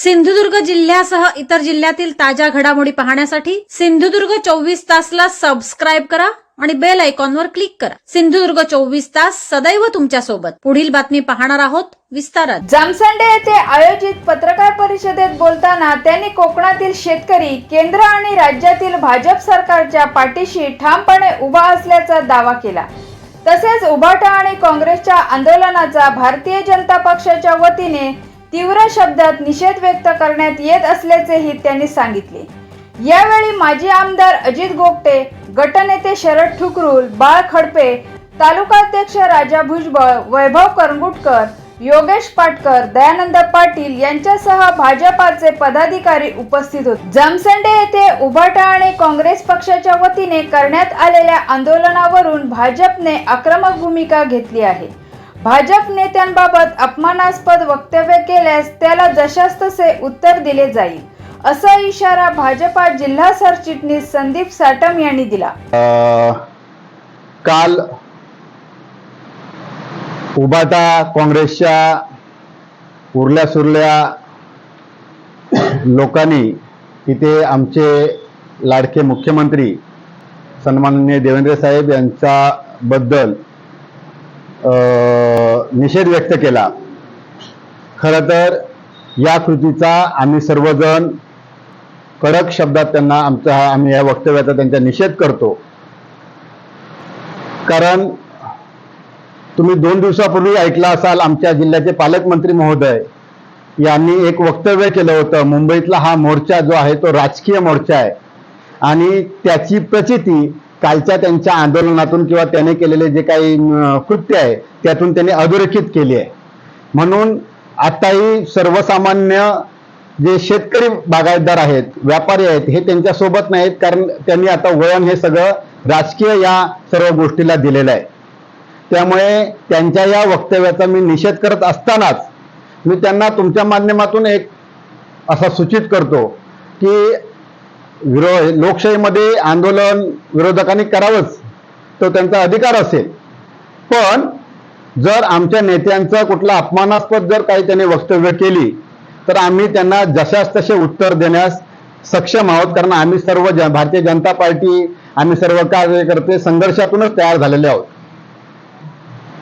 सिंधुदुर्ग जिल्ह्यासह इतर जिल्ह्यातील ताज्या घडामोडी पाहण्यासाठी सिंधुदुर्ग 24 तासला सबस्क्राईब करा आणि बेल आयकॉनवर क्लिक करा। सिंधुदुर्ग 24 तास सदैव तुमच्या सोबत। पुढील बातमी पाहणार आहोत विस्तारात। जामसंडे येथे आयोजित पत्रकार परिषदेत बोलताना त्यांनी कोकणातील शेतकरी केंद्र आणि राज्यातील भाजप सरकारच्या पाठीशी ठामपणे उभा असल्याचा दावा केला। तसेच उभाटा आणि काँग्रेसच्या आंदोलनाचा भारतीय जनता पक्षाच्या वतीने तीव्र शब्दात निषेध व्यक्त करण्यात येत असल्याचेही त्यांनी सांगितले। यावेळी माजी आमदार अजित गोगटे, गटनेते शरद ठुकरूल, बाळ खडपे, तालुकाध्यक्ष राजा भुजबळ, वैभव करंगुटकर, योगेश पाटकर, दयानंद पाटील यांच्यासह भाजपाचे पदाधिकारी उपस्थित होते। जामसंडे येथे उभाटा आणि काँग्रेस पक्षाच्या वतीने करण्यात आलेल्या आंदोलनावरून भाजपने आक्रमक भूमिका घेतली आहे। भाजप नेत्यांबाबत अपमानास्पद वक्तव्य केल्यास त्याला जशास तसे उत्तर दिले जाईल, असा इशारा भाजपा जिल्हा सरचिटणीस संदीप साटम यांनी दिला। काल उभाटा काँग्रेसच्या उरल्या सुरल्या लोकांनी इथे आमचे लाडके मुख्यमंत्री सन्माननीय देवेंद्र साहेब यांच्या बद्दल निषेध व्यक्त केला। खरं तर या कृतीचा आम्ही सर्वजण कडक शब्दात त्यांना आम्ही या वक्तव्याचा त्यांचा निषेध करतो। कारण तुम्ही 2 दिवसापूर्वी ऐकला असाल, आमच्या जिल्ह्याचे पालकमंत्री महोदय यांनी एक वक्तव्य केलं होतं, मुंबईतला हा मोर्चा जो आहे तो राजकीय मोर्चा आहे आणि त्याची प्रचिती कालच्या त्यांच्या आंदोलनातून किंवा त्याने केलेले जे काही कृत्य आहे त्यातून त्यांनी अधोरेखित केली आहे। म्हणून आताही सर्वसामान्य जे शेतकरी बागायतदार आहेत, व्यापारी आहेत, हे त्यांच्या सोबत नाहीत, कारण त्यांनी आता वळण हे सगळं राजकीय या सर्व गोष्टीला दिलेलं आहे। त्यामुळे त्यांच्या या वक्तव्याचा मी निषेध करत असतानाच मी त्यांना तुमच्या माध्यमातून एक असा सूचित करतो की लोकशाहीमध्ये आंदोलन विरोधकांनी करावंच, तो त्यांचा अधिकार असेल, पण जर आमच्या नेत्यांचं कुठला अपमानास्पद जर काही त्यांनी वक्तव्य केली तर आम्ही त्यांना जशास तसे उत्तर देण्यास सक्षम आहोत। कारण आम्ही सर्व भारतीय जनता पार्टी, आम्ही सर्व कार्यकर्ते संघर्षातूनच तयार झालेले आहोत।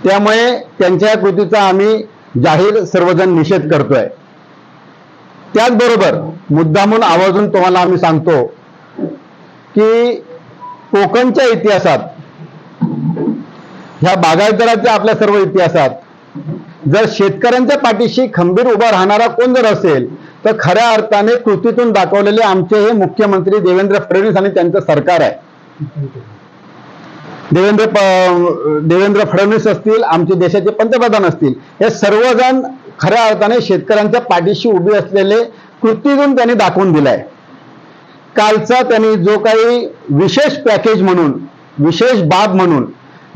त्यामुळे त्यांच्या या कृतीचा आम्ही जाहीर सर्वजण निषेध करतोय। त्याचबरोबर मुद्दामून आवर्जून तुम्हाला आम्ही सांगतो की कोकणच्या इतिहासात, ह्या बागायतदाराच्या आपल्या सर्व इतिहासात जर शेतकऱ्यांच्या पाठीशी खंबीर उभा राहणारा कोण जर असेल तर खऱ्या अर्थाने कृतीतून दाखवलेले आमचे हे मुख्यमंत्री देवेंद्र फडणवीस आणि त्यांचं सरकार आहे। देवेंद्र फडणवीस असतील, आमचे देशाचे पंतप्रधान असतील, हे सर्वजण खऱ्या अर्थाने शेतकऱ्यांच्या पाठीशी उभी असलेले कृतीतून त्यांनी दाखवून दिलाय। कालचा त्यांनी जो काही विशेष पॅकेज म्हणून, विशेष बाब म्हणून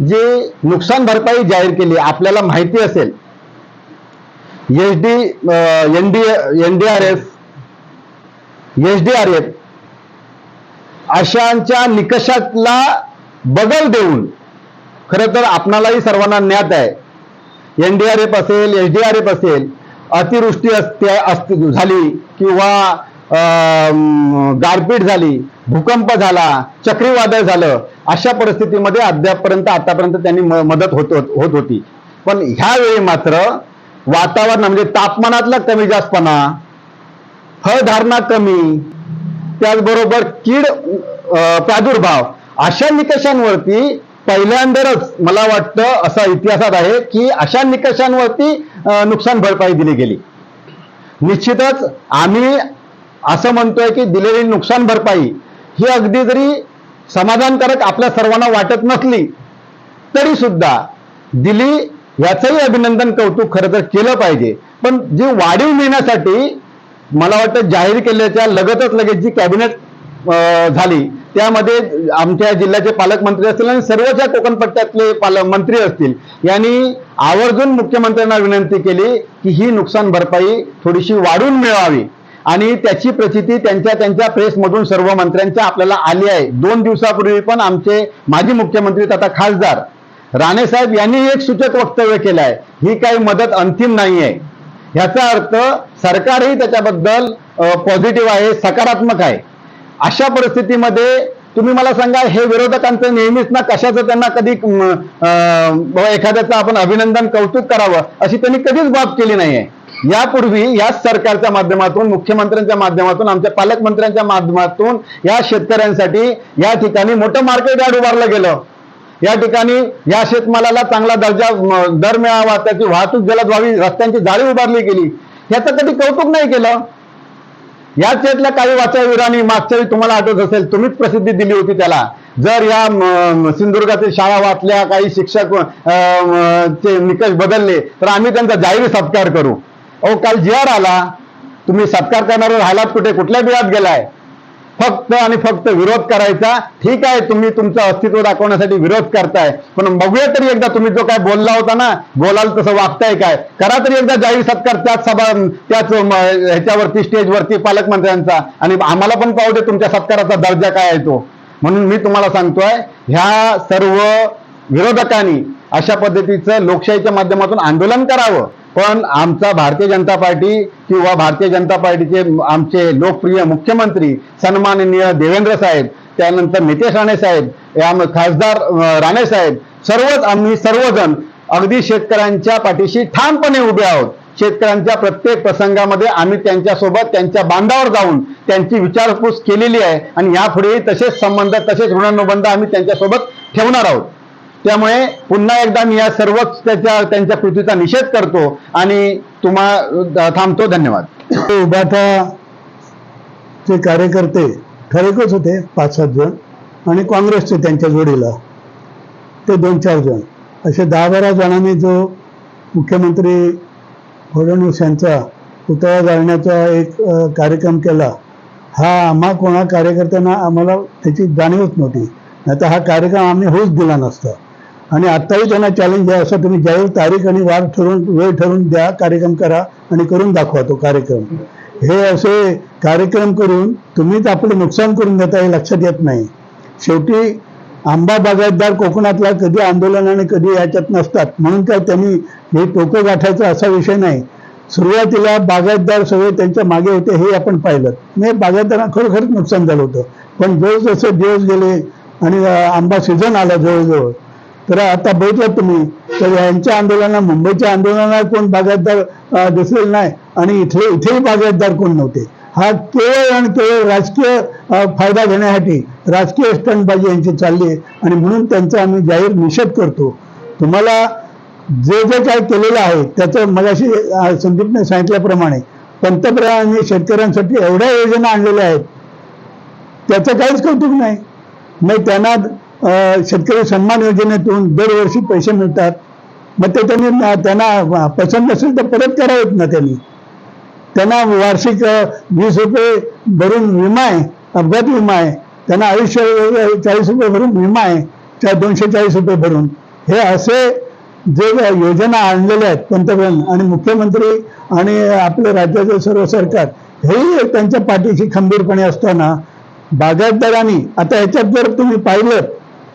जी नुकसान भरपाई जाहीर केली, आपल्याला माहिती असेल एनडीआरएफ, एसडीआरएफ अशांच्या निकषातला बगल देऊन, खरं तर आपणालाही सर्वांना ज्ञात आहे, एनडीआरएफ असेल, एसडीआरएफ असेल, अतिवृष्टी झाली किंवा गारपीट झाली, भूकंप झाला, चक्रीवादळ झालं, अशा परिस्थितीमध्ये आतापर्यंत त्यांनी मदत होत होती। पण ह्यावेळी मात्र वातावरण म्हणजे तापमानातला कमी जास्तपणा, फळधारणा कमी, त्याचबरोबर कीड प्रादुर्भाव अशा निकषांवरती पहिल्यांदाच मला वाटतं असं इतिहासात आहे की अशा निकषांवरती नुकसान भरपाई दिली गेली। निश्चितच आम्ही असं म्हणतोय की दिलेली नुकसान भरपाई ही अगदी जरी समाधानकारक आपल्या सर्वांना वाटत नसली तरी सुद्धा दिली, याचंही अभिनंदन, कौतुक खरं तर केलं पाहिजे। पण जी वाढीव मिळण्यासाठी मला वाटतं जाहीर केल्याच्या लगेच जी कॅबिनेट झाली त्यामध्ये आमच्या जिल्ह्याचे पालकमंत्री असतील आणि सर्वच्या कोकण पट्ट्यातले मंत्री असतील, यांनी आवर्जून मुख्यमंत्र्यांना विनंती केली की ही नुकसान भरपाई थोडीशी वाढून मिळावी आणि त्याची प्रचिती त्यांच्या प्रेसमधून सर्व मंत्र्यांच्या आपल्याला आली आहे। 2 दिवसापूर्वी पण आमचे माजी मुख्यमंत्री तथा खासदार राणे साहेब यांनी एक सूचक वक्तव्य केलं आहे, ही काही मदत अंतिम नाही आहे। ह्याचा अर्थ सरकारही त्याच्याबद्दल पॉझिटिव्ह आहे, सकारात्मक आहे. अशा परिस्थितीमध्ये तुम्ही मला सांगा, हे विरोधकांचं नेहमीच ना कशाचं त्यांना कधी एखाद्याचं आपण अभिनंदन कौतुक करावं अशी त्यांनी कधीच बाब केली नाहीये. यापूर्वी याच सरकारच्या माध्यमातून, मुख्यमंत्र्यांच्या माध्यमातून, आमच्या पालकमंत्र्यांच्या माध्यमातून या शेतकऱ्यांसाठी या ठिकाणी मोठं मार्केट यार्ड उभारलं गेलं. या ठिकाणी या शेतमालाला चांगला दर मिळावा, त्याची वाहतूक जलद व्हावी, रस्त्यांची जाळी उभारली गेली. याचं कधी कौतुक नाही केलं. याच यातल्या काही वाचावीरांनी मागच्या वेळी तुम्हाला आठवत असेल, तुम्हीच प्रसिद्धी दिली होती त्याला. जर या सिंधुदुर्गातील शाळा वाचल्या, काही शिक्षक चे निकष बदलले तर आम्ही त्यांचा जाहीर सत्कार करू. अहो, काल जी.आर. आला, तुम्ही सत्कार करणारे राहिलात कुठे? कुठल्या बिळात गेलाय? फक्त आणि फक्त विरोध करायचा. ठीक आहे, तुम्ही तुमचं अस्तित्व दाखवण्यासाठी विरोध करताय, पण बघूया तरी एकदा तुम्ही जो काय बोलला होता ना, बोलाल तसं वागताय काय? करा तरी एकदा जाहीर सत्कार त्याच ह्याच्यावरती, स्टेजवरती पालकमंत्र्यांचा, आणि आम्हाला पण पाहू दे तुमच्या सत्काराचा दर्जा काय आहे तो. म्हणून मी तुम्हाला सांगतोय, ह्या सर्व विरोधकांनी अशा पद्धतीचं लोकशाहीच्या माध्यमातून आंदोलन करावं. पण आमचा भारतीय जनता पार्टी किंवा भारतीय जनता पार्टीचे आमचे लोकप्रिय मुख्यमंत्री सन्माननीय देवेंद्र साहेब, त्यानंतर नितेश राणे साहेब, खासदार राणे साहेब, आम्ही सर्वजण अगदी शेतकऱ्यांच्या पाठीशी ठामपणे उभे आहोत. शेतकऱ्यांच्या प्रत्येक प्रसंगामध्ये आम्ही त्यांच्यासोबत, त्यांच्या बांधावर जाऊन त्यांची विचारपूस केलेली आहे, आणि यापुढेही तसेच संबंध, तसेच ऋणानुबंध आम्ही त्यांच्यासोबत ठेवणार आहोत. त्यामुळे पुन्हा एकदा मी या सर्वच त्यांच्या कृतीचा निषेध करतो आणि थांबतो. धन्यवाद. उभाटाचे कार्यकर्ते ठरेकच होते 5-7 जण, आणि काँग्रेसचे त्यांच्या जोडीला ते 2-4 जण, असे 10-12 जणांनी जो मुख्यमंत्री फडणवीस यांचा पुतळा जाळण्याचा एक कार्यक्रम केला, हा आम्हा कोणा कार्यकर्त्यांना आम्हाला त्याची जाणीवच नव्हती. नाहीतर हा कार्यक्रम आम्ही होऊच दिला नसता. आणि आत्ताही त्यांना चॅलेंज आहे, असं तुम्ही जाहीर तारीख आणि वेळ ठरवून द्या, कार्यक्रम करा आणि करून दाखवा तो कार्यक्रम. हे असे कार्यक्रम करून तुम्हीच आपलं नुकसान करून देता हे लक्षात येत नाही. शेवटी आंबा बागायतदार कोकणातला कधी आंदोलन आणि कधी याच्यात नसतात, म्हणून काय त्यांनी हे टोकं गाठायचा असा विषय नाही. सुरुवातीला बागायतदार सगळे त्यांच्या मागे होते, हे आपण पाहिलं. नाही, बागायतदारांना खरोखरच नुकसान झालं होतं. पण जसं दिवस गेले आणि आंबा सीझन आला जवळजवळ, तर आता बघितलं तुम्ही तर यांच्या आंदोलनाला, मुंबईच्या आंदोलनाला कोण बागायतदार दिसलेलं नाही, आणि इथेही बागायतदार कोण नव्हते. हा केवळ आणि केवळ राजकीय फायदा घेण्यासाठी राजकीय स्टंटबाजी यांची चालली आहे, आणि म्हणून त्यांचा आम्ही जाहीर निषेध करतो. तुम्हाला जे काय केलेलं आहे त्याचं मगाशी संदीपने सांगितल्याप्रमाणे पंतप्रधानांनी शेतकऱ्यांसाठी एवढ्या योजना आणलेल्या आहेत, त्याचं काहीच कौतुक नाही. मग त्यांना शेतकरी सन्मान योजनेतून दरवर्षी पैसे मिळतात. मग ते त्यांना पसंत नसेल तर परत करावेत ना. त्यांना वार्षिक 20 रुपये भरून विमा आहे, अपघात विमा आहे. त्यांना आयुष्य 40 रुपये भरून विमा आहे, 240 रुपये भरून. हे असे जे योजना आणलेल्या आहेत पंतप्रधान आणि मुख्यमंत्री आणि आपलं राज्याचं सर्व सरकार, हेही त्यांच्या पाठीशी खंबीरपणे असताना बागायतदारांनी, आता ह्याच्यात जर तुम्ही पाहिलं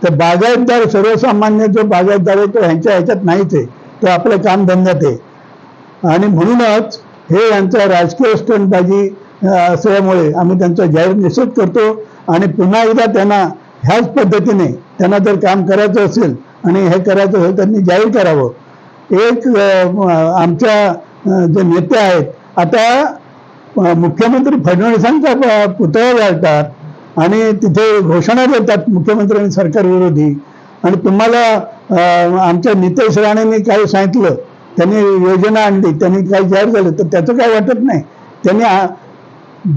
तर बागायतदार, सर्वसामान्य जो बागायतदार आहे तो ह्याच्यात नाहीच आहे, तो आपल्या कामधंद्यात आहे. आणि म्हणूनच हे यांचा राजकीय स्टंटबाजी असल्यामुळे आम्ही त्यांचा जाहीर निषेध करतो. आणि पुन्हा एकदा त्यांना ह्याच पद्धतीने, त्यांना जर काम करायचं असेल आणि हे करायचं असेल त्यांनी जाहीर करावं. एक आमच्या जे नेते आहेत, आता मुख्यमंत्री फडणवीसांचा पुतळा जाळतात आणि तिथे घोषणा देतात मुख्यमंत्री आणि सरकार विरोधी. आणि तुम्हाला आमच्या नितेश राणेंनी काही सांगितलं, त्यांनी योजना आणली, त्यांनी काही जाहीर झालं तर त्याचं काय वाटत नाही. त्यांनी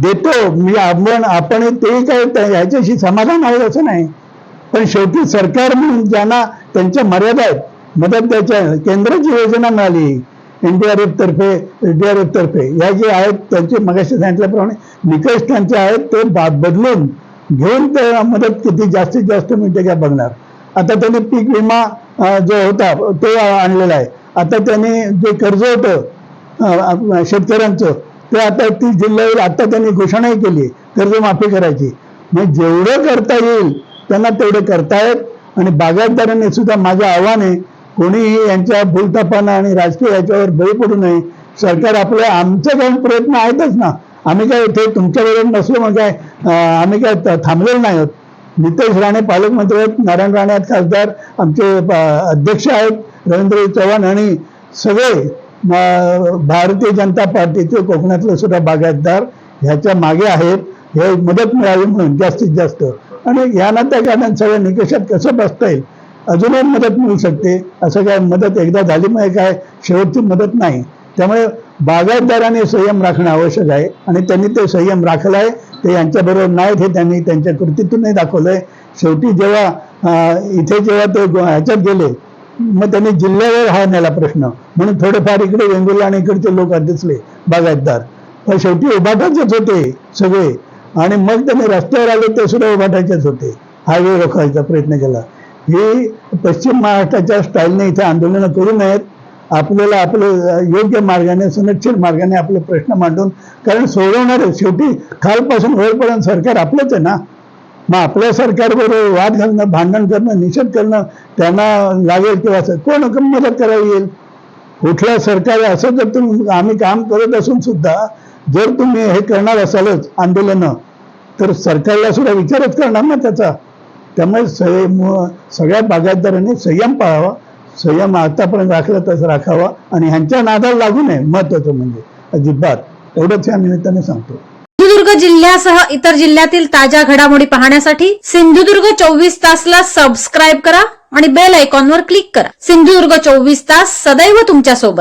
देतो मी आपण तेही काय ह्याच्याशी समाधान आहे असं नाही. पण शेवटी सरकार म्हणून ज्यांना त्यांच्या मर्यादा आहेत, मदत द्यायच्या, केंद्राची योजना मिळाली NDRF तर्फे, या जे आहेत त्यांचे मगाशी सांगितल्याप्रमाणे निकष त्यांचे आहेत, ते बदलून घेऊन त्या मदत किती जास्तीत जास्त मिळते काय बघणार. आता त्यांनी पीक विमा जो होता तो आणलेला आहे. आता त्यांनी जे कर्ज होतं शेतकऱ्यांचं ते आता 30 जिल्ह्यावर आता त्यांनी घोषणाही केली कर्जमाफी करायची. मग जेवढं करता येईल त्यांना तेवढं करतायत. आणि बागायतदारांनी सुद्धा माझं आव्हान आहे, कोणीही यांच्या भूलथापांना आणि राजकीय याच्यावर बळी पडू नये. सरकार आपलं आमचे काही प्रयत्न आहेतच ना. आम्ही काय इथे तुमच्याबरोबर नसलो मग काय आम्ही काय थांबलेलो नाही आहोत. नितेश राणे पालकमंत्री आहेत, नारायण राणे आहेत खासदार, आमचे अध्यक्ष आहेत रवींद्र चव्हाण आणि सगळे भारतीय जनता पार्टीचे कोकणातले सुद्धा बागायतदार ह्याच्या मागे आहेत. हे मदत मिळावी म्हणून जास्तीत जास्त, आणि या नात्या कारण सगळ्या निकषात कसं बसता येईल अजूनही मदत मिळू शकते. असं काय मदत एकदा झाली म्हणजे काय शेवटची मदत नाही. त्यामुळे बागायतदारांनी संयम राखणं आवश्यक आहे आणि त्यांनी ते संयम राखलाय. ते यांच्याबरोबर नाहीत हे त्यांनी त्यांच्या कृतीतूनही दाखवलंय. शेवटी जेव्हा इथे जेव्हा ते ह्याच्यात गेले मग त्यांनी जिल्ह्यावर हा नेला प्रश्न, म्हणून थोडेफार इकडे वेंगुर्ला आणि इकडचे लोक दिसले बागायतदार, पण शेवटी उभाटाचेच होते सगळे. आणि मग त्यांनी रस्त्यावर आले ते सुद्धा उभाटाचेच होते. हायवे रोखायचा प्रयत्न केला. ही पश्चिम महाराष्ट्राच्या स्टाईलने इथे आंदोलनं करू नयेत. आपल्याला आपलं योग्य मार्गाने सुनिश्चित मार्गाने आपले प्रश्न मांडून, कारण सोडवणार शेवटी खालपासून वरपर्यंत सरकार आपलंच आहे ना. मग आपल्या सरकारबरोबर वाद घालणं, भांडण करणं, निषेध करणं त्यांना लागेल किंवा कोण मदत करायला येईल. कुठलं सरकार असं जर तुम्ही आम्ही काम करत असून सुद्धा जर तुम्ही हे करणार असालच आंदोलनं तर सरकारला सुद्धा विचारच करणार ना त्याचा. त्यामुळे सगळ्या बागायतदारांनी संयम पाळावा. संयम आतापर्यंत राखला तसं राखावा आणि ह्यांच्या नादाला लागू नये. महत्वाचं म्हणजे अजिबात एवढंच या निमित्ताने सांगतो. सिंधुदुर्ग जिल्ह्यासह इतर जिल्ह्यातील ताज्या घडामोडी पाहण्यासाठी सिंधुदुर्ग 24 तासला सबस्क्राईब करा आणि बेल आयकॉनवर क्लिक करा. सिंधुदुर्ग 24 तास सदैव तुमच्या सोबत.